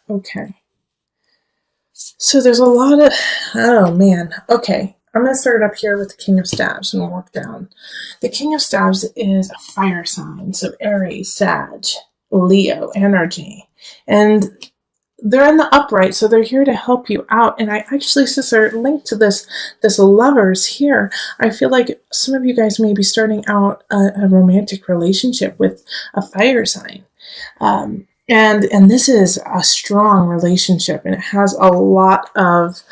Okay. So there's a lot of, oh man. Okay. I'm going to start up here with the King of Staves and work down. The King of Staves is a fire sign, so Aries, Sag, Leo energy. And they're in the upright, so they're here to help you out. And I actually, since they're linked to this lovers here, I feel like some of you guys may be starting out a romantic relationship with a fire sign. And this is a strong relationship, and it has a lot of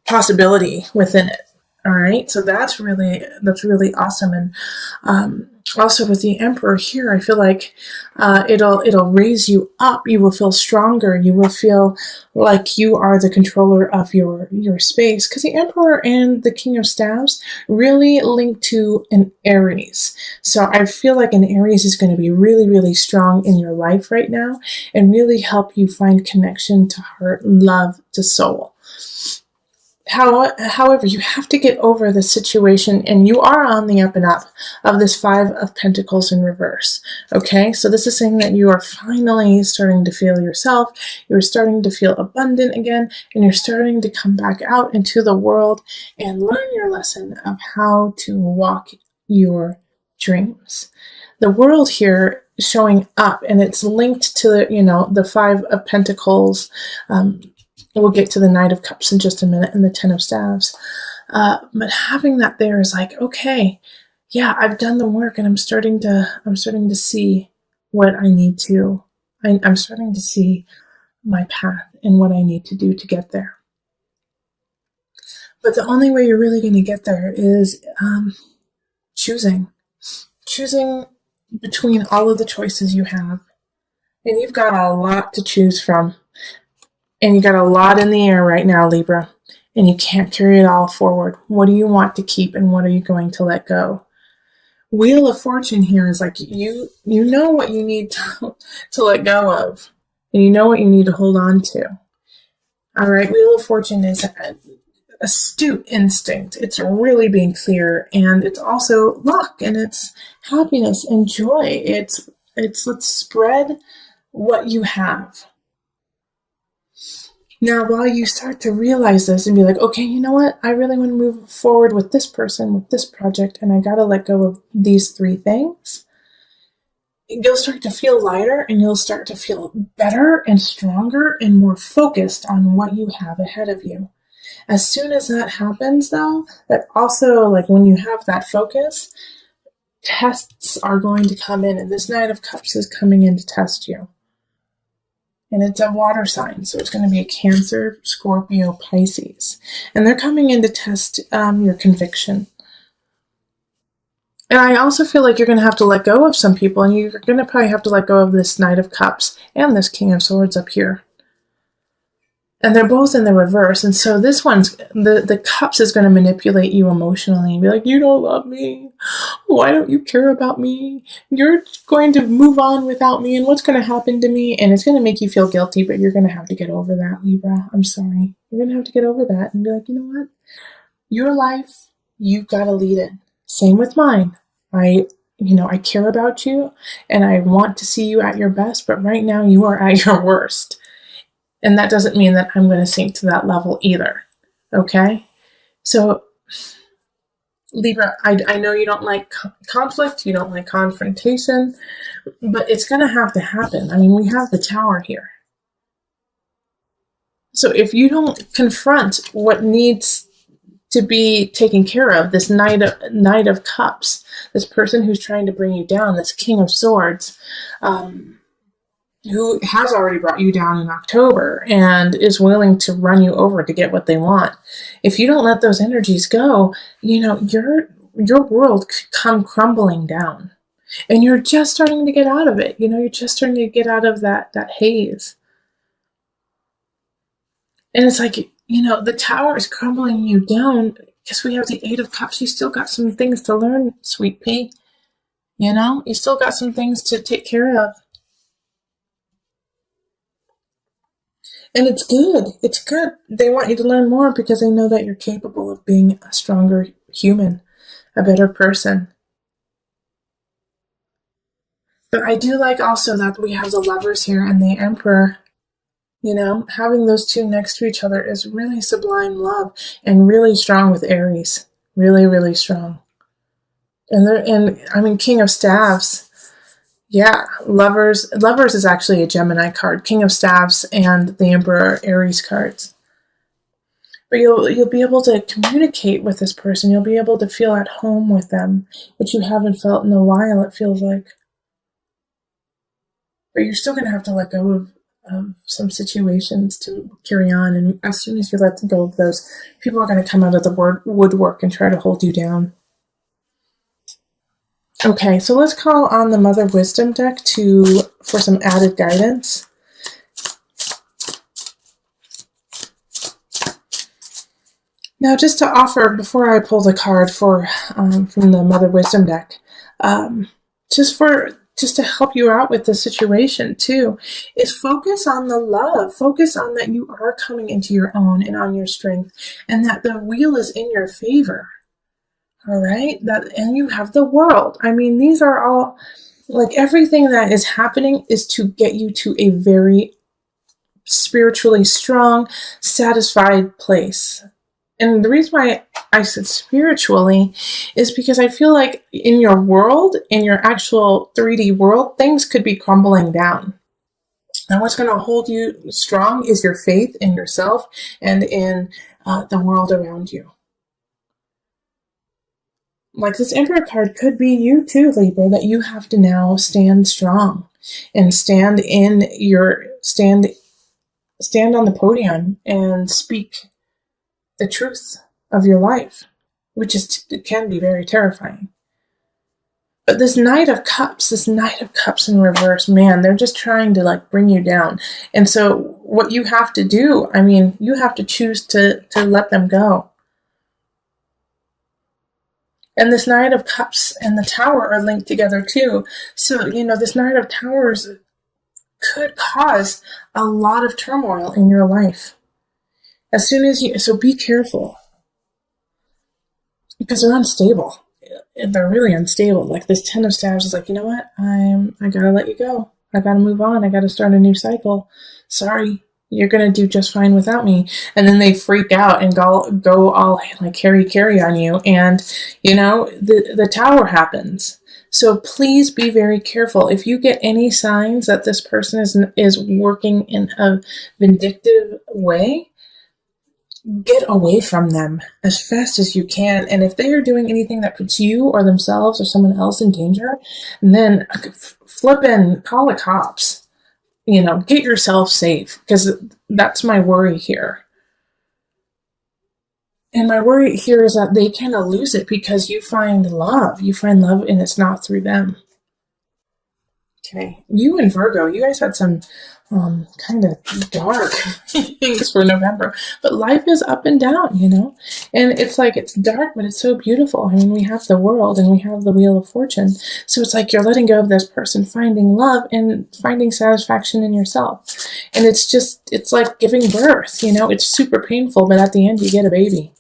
possibility within it. All right, so that's really awesome. And also with the Emperor here, I feel like it'll raise you up. You will feel stronger. You will feel like you are the controller of your space, because the Emperor and the King of Staves really link to an Aries. So I feel like an Aries is going to be really, really strong in your life right now and really help you find connection to heart, love, to soul. However, you have to get over the situation, and you are on the up and up of this Five of Pentacles in reverse. Okay, so this is saying that you are finally starting to feel yourself, you're starting to feel abundant again, and you're starting to come back out into the world and learn your lesson of how to walk your dreams. The world here is showing up, and it's linked to the Five of Pentacles. We'll get to the Knight of Cups in just a minute and the Ten of Staves. But having that there is like, okay, yeah, I've done the work, and I'm starting to see what I need to. I'm starting to see my path and what I need to do to get there. But the only way you're really going to get there is choosing between all of the choices you have, and you've got a lot to choose from. And you got a lot in the air right now, Libra, and you can't carry it all forward. What do you want to keep, and what are you going to let go? Wheel of Fortune here is like you know what you need to let go of, and you know what you need to hold on to. All right, Wheel of Fortune is an astute instinct. It's really being clear, and it's also luck, and it's happiness and joy. It's let's spread what you have. Now, while you start to realize this and be like, okay, you know what? I really want to move forward with this person, with this project, and I got to let go of these three things, you'll start to feel lighter, and you'll start to feel better and stronger and more focused on what you have ahead of you. As soon as that happens, though, that also, like when you have that focus, tests are going to come in, and this Knight of Cups is coming in to test you. And it's a water sign, so it's going to be a Cancer, Scorpio, Pisces. And they're coming in to test your conviction. And I also feel like you're going to have to let go of some people, and you're going to probably have to let go of this Knight of Cups and this King of Swords up here. And they're both in the reverse, and so this one's, the Cups is going to manipulate you emotionally and be like, you don't love me. Why don't you care about me? You're going to move on without me, and what's going to happen to me? And it's going to make you feel guilty, but you're going to have to get over that, Libra. I'm sorry. You're going to have to get over that and be like, you know what? Your life, you've got to lead it. Same with mine. I care about you, and I want to see you at your best, but right now you are at your worst. And that doesn't mean that I'm going to sink to that level either. Okay? So, Libra, I know you don't like conflict, you don't like confrontation, but it's going to have to happen. I mean, we have the Tower here. So if you don't confront what needs to be taken care of, this Knight of Cups, this person who's trying to bring you down, this King of Swords, who has already brought you down in October and is willing to run you over to get what they want. If you don't let those energies go, your world could come crumbling down. And you're just starting to get out of it. You're just starting to get out of that haze. And it's like, the Tower is crumbling you down because we have the Eight of Cups. You still got some things to learn, sweet pea. You still got some things to take care of. And it's good. It's good. They want you to learn more because they know that you're capable of being a stronger human, a better person. But I do like also that we have the Lovers here and the Emperor. You know, having those two next to each other is really sublime love and really strong with Aries. Really, really strong. And I mean, King of Staves. Yeah, Lovers. Lovers is actually a Gemini card. King of Staves and the Emperor Aries cards. But you'll be able to communicate with this person. You'll be able to feel at home with them, which you haven't felt in a while, it feels like. But you're still going to have to let go of some situations to carry on. And as soon as you let go of those, people are going to come out of the woodwork and try to hold you down. Okay, so let's call on the Mother Wisdom deck for some added guidance. Now, just to offer, before I pull the card from the Mother Wisdom deck, just to help you out with the situation too, is focus on the love. Focus on that you are coming into your own and on your strength, and that the wheel is in your favor. All right? And you have the world. I mean, these are all, like, everything that is happening is to get you to a very spiritually strong, satisfied place. And the reason why I said spiritually is because I feel like in your world, in your actual 3D world, things could be crumbling down. And what's going to hold you strong is your faith in yourself and in the world around you. Like, this Emperor card could be you too, Libra, that you have to now stand strong and stand on the podium and speak the truth of your life, which can be very terrifying. But this Knight of Cups in reverse, man, they're just trying to, like, bring you down. And so what you have to do, I mean, you have to choose to let them go. And this Knight of Cups and the Tower are linked together too. So, this Knight of Towers could cause a lot of turmoil in your life. So be careful. Because they're unstable. They're really unstable. Like, this Ten of Staves is like, you know what? I gotta let you go. I gotta move on. I gotta start a new cycle. Sorry. You're going to do just fine without me. And then they freak out and go all like carry on you. And, the Tower happens. So please be very careful. If you get any signs that this person is working in a vindictive way, get away from them as fast as you can. And if they are doing anything that puts you or themselves or someone else in danger, then flippin' call the cops. Get yourself safe, because that's my worry here. And my worry here is that they kind of lose it because you find love. You find love, and it's not through them. Okay. You and Virgo, you guys had some kind of dark things for November. But life is up and down, And it's like, it's dark, but it's so beautiful. I mean, we have the world and we have the Wheel of Fortune. So it's like you're letting go of this person, finding love and finding satisfaction in yourself. And it's like giving birth, It's super painful, but at the end you get a baby.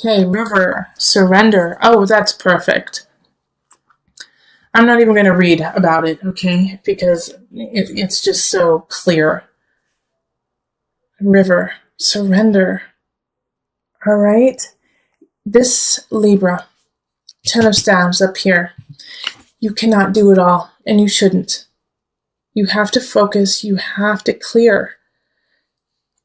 Okay, River, surrender. Oh, that's perfect. I'm not even going to read about it, okay? Because it's just so clear. River, surrender. All right? This Libra, Ten of Staves up here, you cannot do it all, and you shouldn't. You have to focus. You have to clear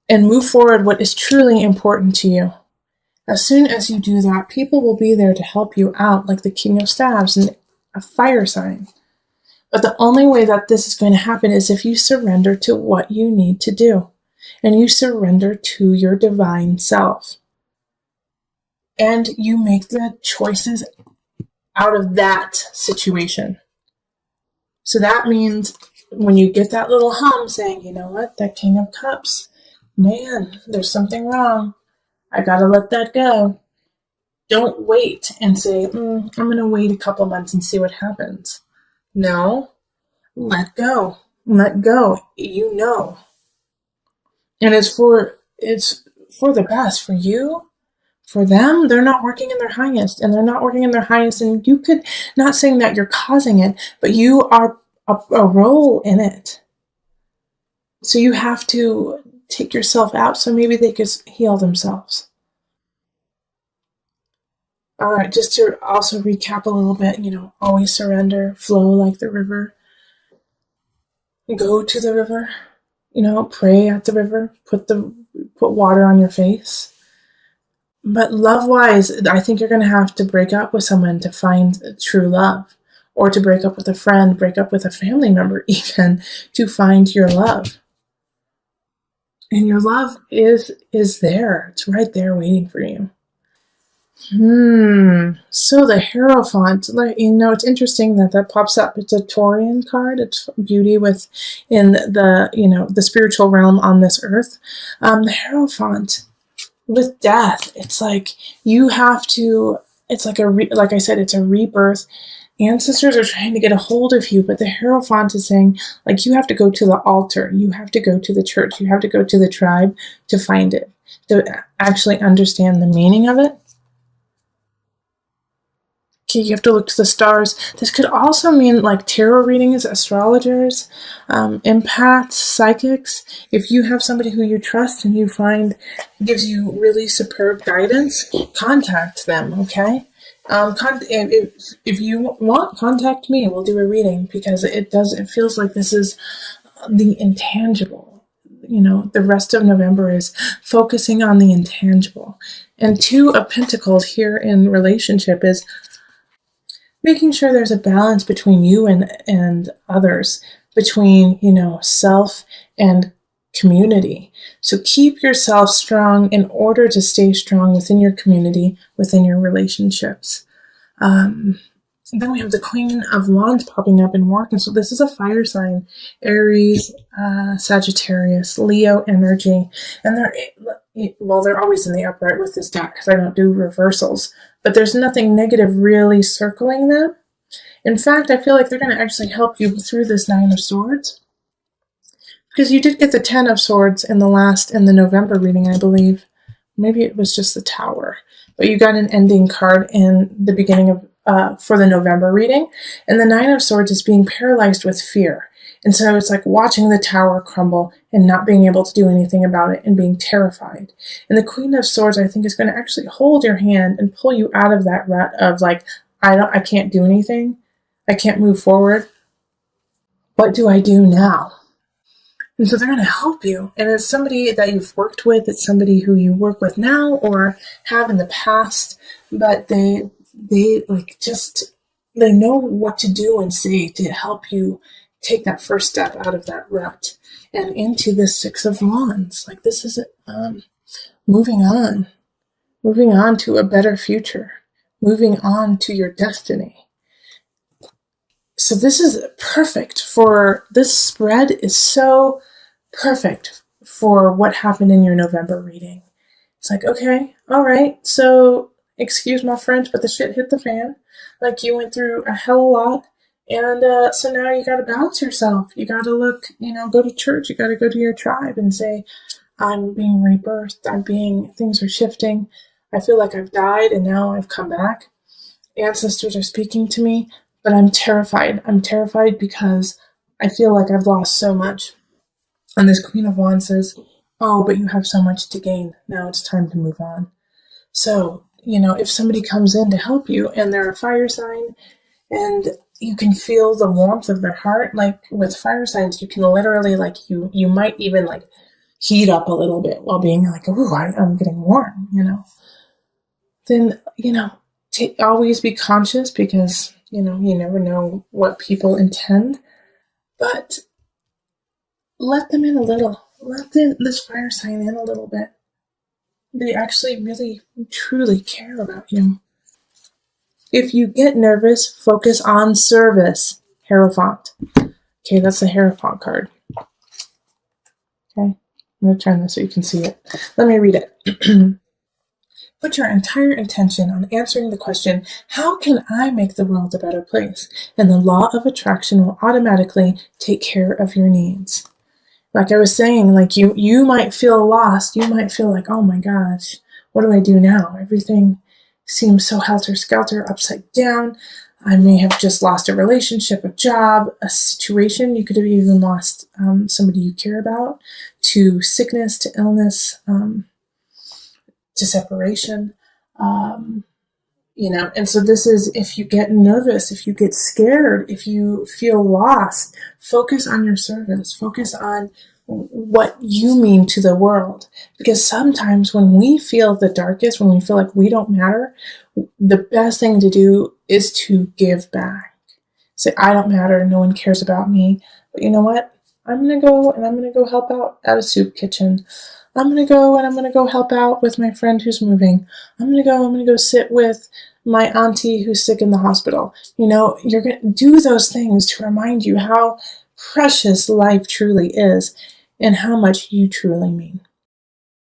and move forward what is truly important to you. As soon as you do that, people will be there to help you out, like the King of Staves and a fire sign. But the only way that this is going to happen is if you surrender to what you need to do. And you surrender to your divine self. And you make the choices out of that situation. So that means when you get that little hum saying, you know what, that King of Cups, man, there's something wrong. I gotta let that go. Don't wait and say, I'm gonna wait a couple months and see what happens. No, let go. Let go. And it's for the best, for you, For them, they're not working in their highest, and they're not working in their highest. And you could, not saying that you're causing it, but you are a role in it. So you have to take yourself out so maybe they could heal themselves. All right, just to also recap a little bit, always surrender, flow like the river, go to the river, pray at the river, put water on your face. But love-wise, I think you're going to have to break up with someone to find true love, or to break up with a friend, break up with a family member even, to find your love. And your love is there. It's right there waiting for you. So the Hierophant, it's interesting that pops up. It's a Taurian card. It's beauty in the spiritual realm on this earth. The Hierophant with death, it's like you have to. It's like like I said, it's a rebirth. Ancestors are trying to get a hold of you, but the Hierophant is saying, like, you have to go to the altar, you have to go to the church, you have to go to the tribe to find it, to actually understand the meaning of it. Okay, you have to look to the stars. This could also mean like tarot readings, astrologers, empaths, psychics. If you have somebody who you trust and you find gives you really superb guidance, contact them, okay? If you want, contact me. We'll do a reading, because it feels like this is the intangible. The rest of November is focusing on the intangible. And Two of Pentacles here in relationship is making sure there's a balance between you and others, between, self and community. So keep yourself strong in order to stay strong within your community, within your relationships. Then we have the Queen of Wands popping up in work. And so this is a fire sign, Aries, Sagittarius, Leo energy. And they're always in the upright with this deck because I don't do reversals. But there's nothing negative really circling them. In fact, I feel like they're going to actually help you through this Nine of Swords. Because you did get the Ten of Swords in the November reading, I believe. Maybe it was just the Tower. But you got an ending card in the beginning of for the November reading. And the Nine of Swords is being paralyzed with fear. And so it's like watching the tower crumble and not being able to do anything about it and being terrified. And the Queen of Swords, I think, is going to actually hold your hand and pull you out of that rut of like, I can't do anything. I can't move forward. What do I do now? And so they're going to help you. And it's somebody that you've worked with. It's somebody who you work with now or have in the past. But they know what to do and say to help you take that first step out of that rut and into the Six of Wands. Like, this is moving on to a better future, moving on to your destiny. So this is perfect this spread is so perfect for what happened in your November reading. It's like, okay, all right, so excuse my French, but the shit hit the fan. Like, you went through a hell of a lot. And so now you got to balance yourself. You got to go to church. You got to go to your tribe and say, I'm being rebirthed. Things are shifting. I feel like I've died and now I've come back. Ancestors are speaking to me, but I'm terrified. I'm terrified because I feel like I've lost so much. And this Queen of Wands says, oh, but you have so much to gain. Now it's time to move on. So, if somebody comes in to help you and they're a fire sign and you can feel the warmth of their heart, like with fire signs, you can literally, like, you might even like heat up a little bit while being like, ooh, I'm getting warm, Then, always be conscious because, you never know what people intend, but let them in a little. Let this fire sign in a little bit. They actually really, truly care about you. If you get nervous, focus on service. Hierophant. Okay, that's the Hierophant card. Okay, I'm going to turn this so you can see it. Let me read it. Put your entire intention on answering the question, how can I make the world a better place? And the law of attraction will automatically take care of your needs. Like I was saying, like you might feel lost. You might feel like, oh my gosh, what do I do now? Everything seems so helter-skelter, upside down. I may have just lost a relationship, a job, a situation. You could have even lost somebody you care about, to sickness, to illness, to separation. And so this is, if you get nervous, if you get scared, if you feel lost, focus on your service, focus on what you mean to the world. Because sometimes when we feel the darkest, when we feel like we don't matter, the best thing to do is to give back. Say, I don't matter, no one cares about me. But you know what? I'm going to go and I'm going to go help out at a soup kitchen. I'm going to go and I'm going to go help out with my friend who's moving. I'm going to go sit with my auntie who's sick in the hospital. You're going to do those things to remind you how precious life truly is and how much you truly mean.